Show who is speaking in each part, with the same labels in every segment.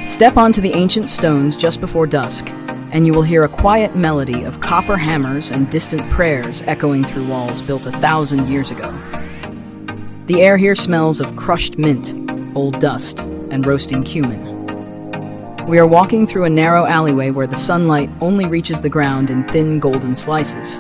Speaker 1: Step onto the ancient stones just before dusk, and you will hear a quiet melody of copper hammers and distant prayers echoing through walls built 1,000 years ago. The air here smells of crushed mint, old dust, and roasting cumin. We are walking through a narrow alleyway where the sunlight only reaches the ground in thin golden slices.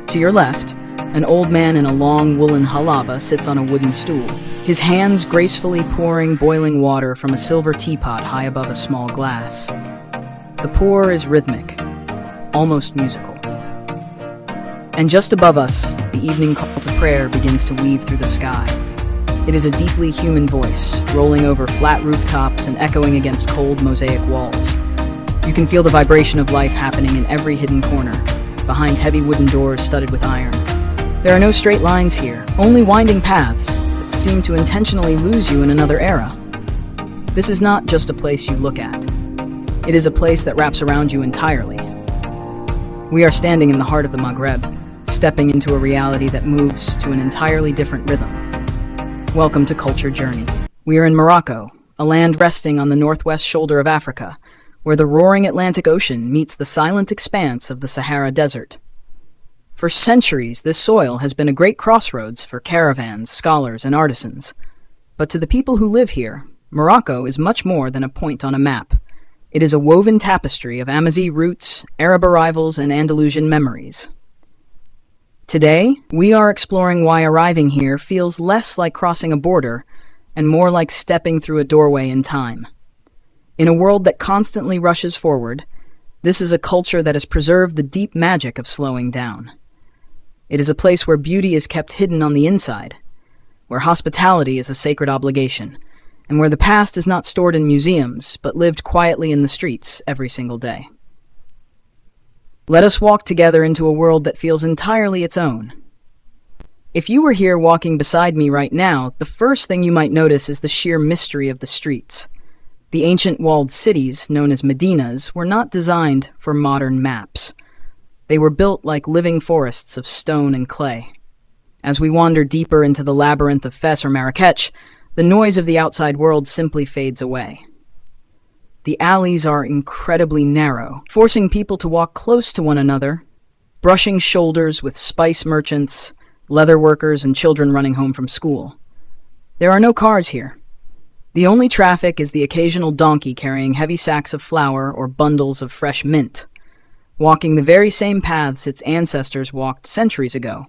Speaker 1: To your left, an old man in a long woolen halaba sits on a wooden stool, his hands gracefully pouring boiling water from a silver teapot high above a small glass. The pour is rhythmic, almost musical. And just above us, the evening call to prayer begins to weave through the sky. It is a deeply human voice, rolling over flat rooftops and echoing against cold mosaic walls. You can feel the vibration of life happening in every hidden corner, behind heavy wooden doors studded with iron. There are no straight lines here, only winding paths that seem to intentionally lose you in another era. This is not just a place you look at. It is a place that wraps around you entirely. We are standing in the heart of the Maghreb, stepping into a reality that moves to an entirely different rhythm. Welcome to Culture Journey. We are in Morocco, a land resting on the northwest shoulder of Africa, where the roaring Atlantic Ocean meets the silent expanse of the Sahara Desert. For centuries, this soil has been a great crossroads for caravans, scholars, and artisans. But to the people who live here, Morocco is much more than a point on a map. It is a woven tapestry of Amazigh roots, Arab arrivals, and Andalusian memories. Today, we are exploring why arriving here feels less like crossing a border and more like stepping through a doorway in time. In a world that constantly rushes forward, this is a culture that has preserved the deep magic of slowing down. It is a place where beauty is kept hidden on the inside, where hospitality is a sacred obligation, and where the past is not stored in museums, but lived quietly in the streets every single day. Let us walk together into a world that feels entirely its own. If you were here walking beside me right now, the first thing you might notice is the sheer mystery of the streets. The ancient walled cities, known as medinas, were not designed for modern maps. They were built like living forests of stone and clay. As we wander deeper into the labyrinth of Fes or Marrakech, the noise of the outside world simply fades away. The alleys are incredibly narrow, forcing people to walk close to one another, brushing shoulders with spice merchants, leather workers, and children running home from school. There are no cars here. The only traffic is the occasional donkey carrying heavy sacks of flour or bundles of fresh mint, walking the very same paths its ancestors walked centuries ago.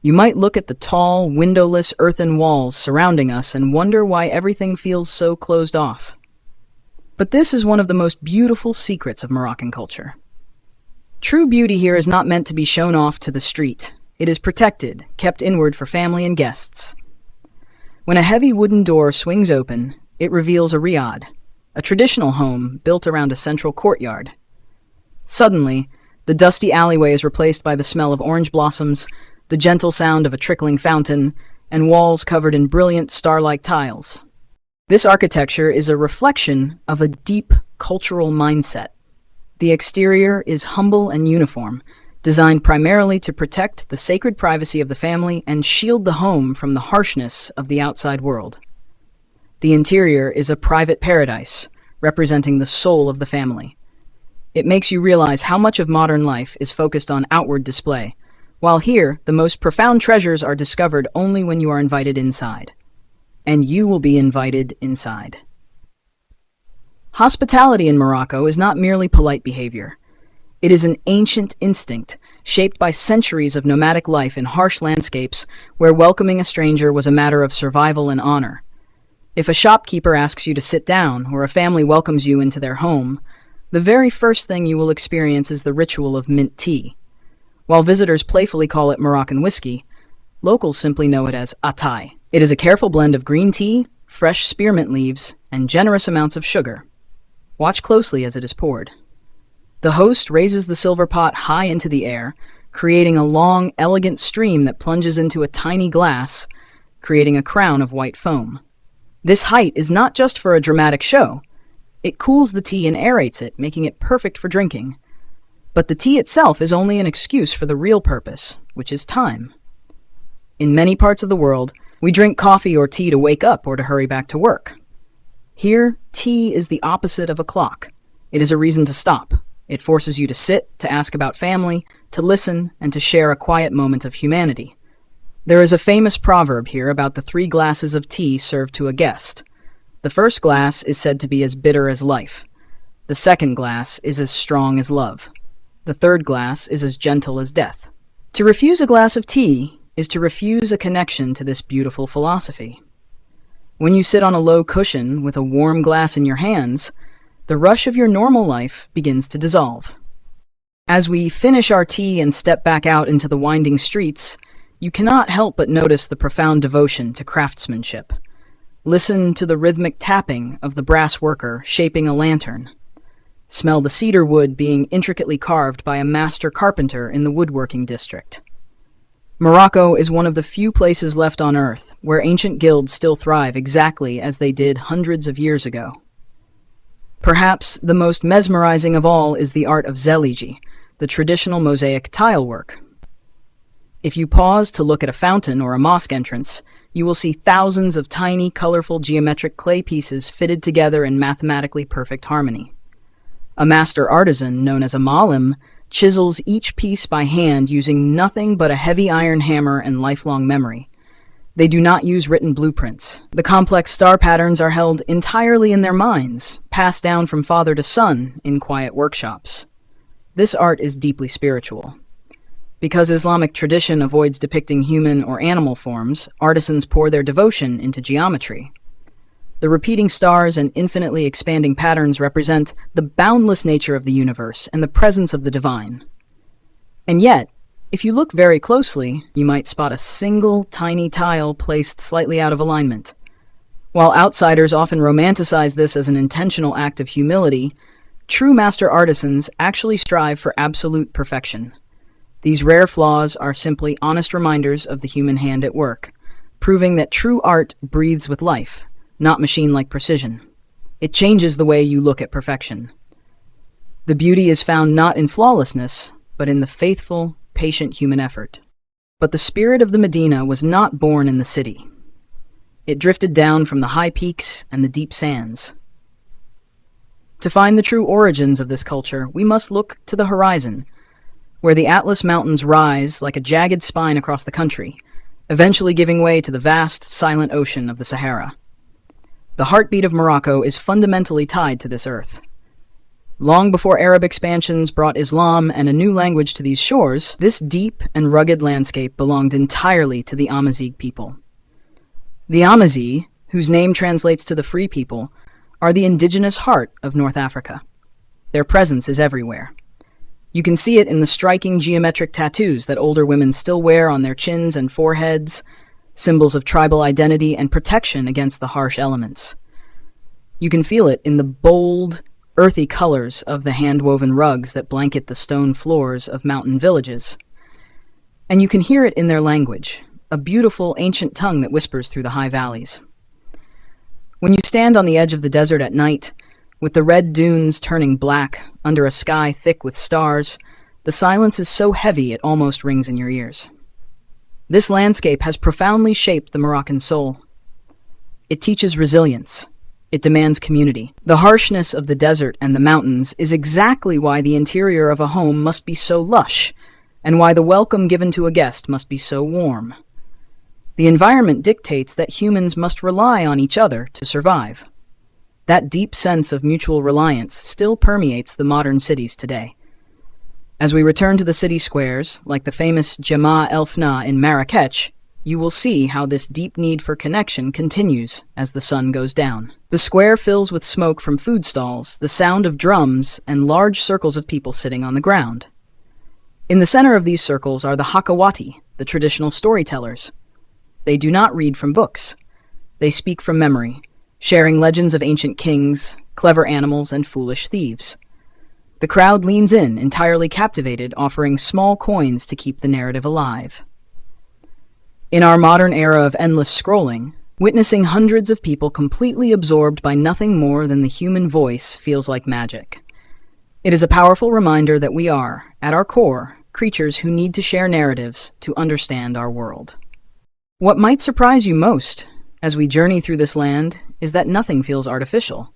Speaker 1: You might look at the tall, windowless earthen walls surrounding us and wonder why everything feels so closed off. But this is one of the most beautiful secrets of Moroccan culture. True beauty here is not meant to be shown off to the street. It is protected, kept inward for family and guests. When a heavy wooden door swings open, it reveals a riad, a traditional home built around a central courtyard. Suddenly, the dusty alleyway is replaced by the smell of orange blossoms, the gentle sound of a trickling fountain, and walls covered in brilliant star-like tiles. This architecture is a reflection of a deep cultural mindset. The exterior is humble and uniform, designed primarily to protect the sacred privacy of the family and shield the home from the harshness of the outside world. The interior is a private paradise, representing the soul of the family. It makes you realize how much of modern life is focused on outward display, while here, the most profound treasures are discovered only when you are invited inside. And you will be invited inside. Hospitality in Morocco is not merely polite behavior. It is an ancient instinct, shaped by centuries of nomadic life in harsh landscapes where welcoming a stranger was a matter of survival and honor. If a shopkeeper asks you to sit down or a family welcomes you into their home, the very first thing you will experience is the ritual of mint tea. While visitors playfully call it Moroccan whiskey, locals simply know it as atay. It is a careful blend of green tea, fresh spearmint leaves, and generous amounts of sugar. Watch closely as it is poured. The host raises the silver pot high into the air, creating a long, elegant stream that plunges into a tiny glass, creating a crown of white foam. This height is not just for a dramatic show. It cools the tea and aerates it, making it perfect for drinking. But the tea itself is only an excuse for the real purpose, which is time. In many parts of the world, we drink coffee or tea to wake up or to hurry back to work. Here, tea is the opposite of a clock. It is a reason to stop. It forces you to sit, to ask about family, to listen, and to share a quiet moment of humanity. There is a famous proverb here about the 3 glasses of tea served to a guest. The first glass is said to be as bitter as life. The second glass is as strong as love. The third glass is as gentle as death. To refuse a glass of tea is to refuse a connection to this beautiful philosophy. When you sit on a low cushion with a warm glass in your hands, the rush of your normal life begins to dissolve. As we finish our tea and step back out into the winding streets, you cannot help but notice the profound devotion to craftsmanship. Listen to the rhythmic tapping of the brass worker shaping a lantern. Smell the cedar wood being intricately carved by a master carpenter in the woodworking district. Morocco is one of the few places left on Earth where ancient guilds still thrive exactly as they did hundreds of years ago. Perhaps the most mesmerizing of all is the art of zellige, the traditional mosaic tilework. If you pause to look at a fountain or a mosque entrance, you will see thousands of tiny, colorful geometric clay pieces fitted together in mathematically perfect harmony. A master artisan, known as a malim, chisels each piece by hand using nothing but a heavy iron hammer and lifelong memory. They do not use written blueprints. The complex star patterns are held entirely in their minds, passed down from father to son in quiet workshops. This art is deeply spiritual. Because Islamic tradition avoids depicting human or animal forms, artisans pour their devotion into geometry. The repeating stars and infinitely expanding patterns represent the boundless nature of the universe and the presence of the divine. And yet, if you look very closely, you might spot a single tiny tile placed slightly out of alignment. While outsiders often romanticize this as an intentional act of humility, true master artisans actually strive for absolute perfection. These rare flaws are simply honest reminders of the human hand at work, proving that true art breathes with life, not machine-like precision. It changes the way you look at perfection. The beauty is found not in flawlessness, but in the faithful, patient human effort. But the spirit of the Medina was not born in the city. It drifted down from the high peaks and the deep sands. To find the true origins of this culture, we must look to the horizon, where the Atlas Mountains rise like a jagged spine across the country, eventually giving way to the vast, silent ocean of the Sahara. The heartbeat of Morocco is fundamentally tied to this earth. Long before Arab expansions brought Islam and a new language to these shores, this deep and rugged landscape belonged entirely to the Amazigh people. The Amazigh, whose name translates to the free people, are the indigenous heart of North Africa. Their presence is everywhere. You can see it in the striking geometric tattoos that older women still wear on their chins and foreheads, symbols of tribal identity and protection against the harsh elements. You can feel it in the bold, earthy colors of the hand-woven rugs that blanket the stone floors of mountain villages. And you can hear it in their language, a beautiful ancient tongue that whispers through the high valleys. When you stand on the edge of the desert at night, with the red dunes turning black under a sky thick with stars, the silence is so heavy it almost rings in your ears. This landscape has profoundly shaped the Moroccan soul. It teaches resilience. It demands community. The harshness of the desert and the mountains is exactly why the interior of a home must be so lush, and why the welcome given to a guest must be so warm. The environment dictates that humans must rely on each other to survive. That deep sense of mutual reliance still permeates the modern cities today. As we return to the city squares, like the famous Jama El Fna in Marrakech, you will see how this deep need for connection continues as the sun goes down. The square fills with smoke from food stalls, the sound of drums, and large circles of people sitting on the ground. In the center of these circles are the Hakawati, the traditional storytellers. They do not read from books. They speak from memory, sharing legends of ancient kings, clever animals, and foolish thieves. The crowd leans in, entirely captivated, offering small coins to keep the narrative alive. In our modern era of endless scrolling, witnessing hundreds of people completely absorbed by nothing more than the human voice feels like magic. It is a powerful reminder that we are, at our core, creatures who need to share narratives to understand our world. What might surprise you most as we journey through this land is that nothing feels artificial.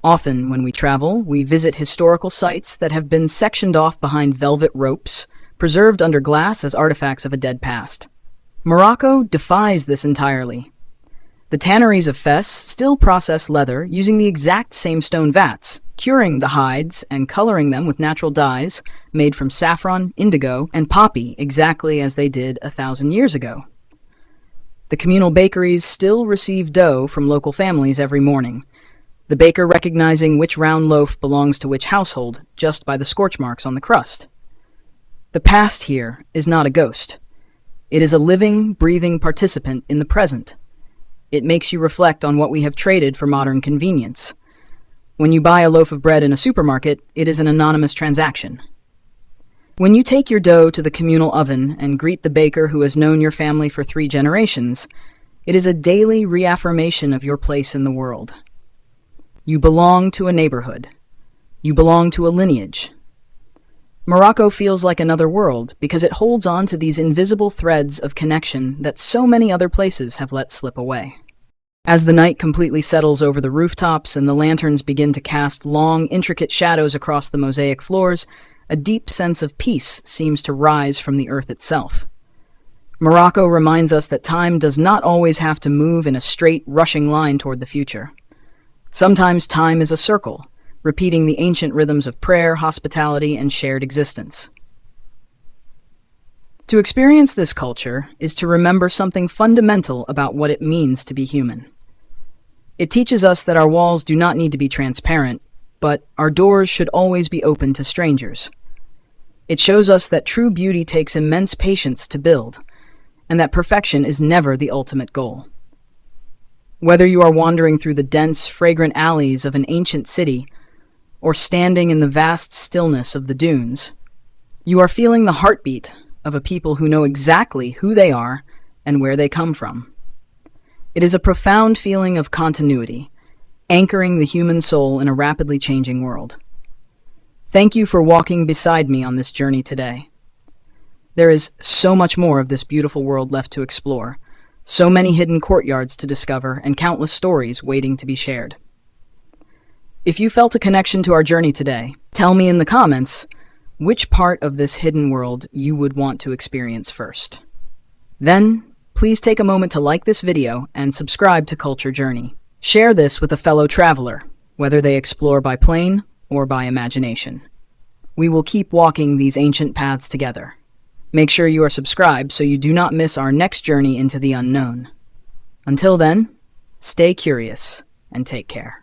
Speaker 1: Often, when we travel, we visit historical sites that have been sectioned off behind velvet ropes, preserved under glass as artifacts of a dead past. Morocco defies this entirely. The tanneries of Fez still process leather using the exact same stone vats, curing the hides and coloring them with natural dyes made from saffron, indigo, and poppy exactly as they did 1,000 years ago. The communal bakeries still receive dough from local families every morning, the baker recognizing which round loaf belongs to which household just by the scorch marks on the crust. The past here is not a ghost. It is a living, breathing participant in the present. It makes you reflect on what we have traded for modern convenience. When you buy a loaf of bread in a supermarket, it is an anonymous transaction. When you take your dough to the communal oven and greet the baker who has known your family for 3 generations, it is a daily reaffirmation of your place in the world. You belong to a neighborhood. You belong to a lineage. Morocco feels like another world because it holds on to these invisible threads of connection that so many other places have let slip away. As the night completely settles over the rooftops and the lanterns begin to cast long, intricate shadows across the mosaic floors, a deep sense of peace seems to rise from the earth itself. Morocco reminds us that time does not always have to move in a straight, rushing line toward the future. Sometimes time is a circle, repeating the ancient rhythms of prayer, hospitality, and shared existence. To experience this culture is to remember something fundamental about what it means to be human. It teaches us that our walls do not need to be transparent, but our doors should always be open to strangers. It shows us that true beauty takes immense patience to build, and that perfection is never the ultimate goal. Whether you are wandering through the dense, fragrant alleys of an ancient city, or standing in the vast stillness of the dunes, you are feeling the heartbeat of a people who know exactly who they are and where they come from. It is a profound feeling of continuity, anchoring the human soul in a rapidly changing world. Thank you for walking beside me on this journey today. There is so much more of this beautiful world left to explore, so many hidden courtyards to discover, and countless stories waiting to be shared. If you felt a connection to our journey today, tell me in the comments which part of this hidden world you would want to experience first. Then, please take a moment to like this video and subscribe to Culture Journey. Share this with a fellow traveler, whether they explore by plane or by imagination. We will keep walking these ancient paths together. Make sure you are subscribed so you do not miss our next journey into the unknown. Until then, stay curious and take care.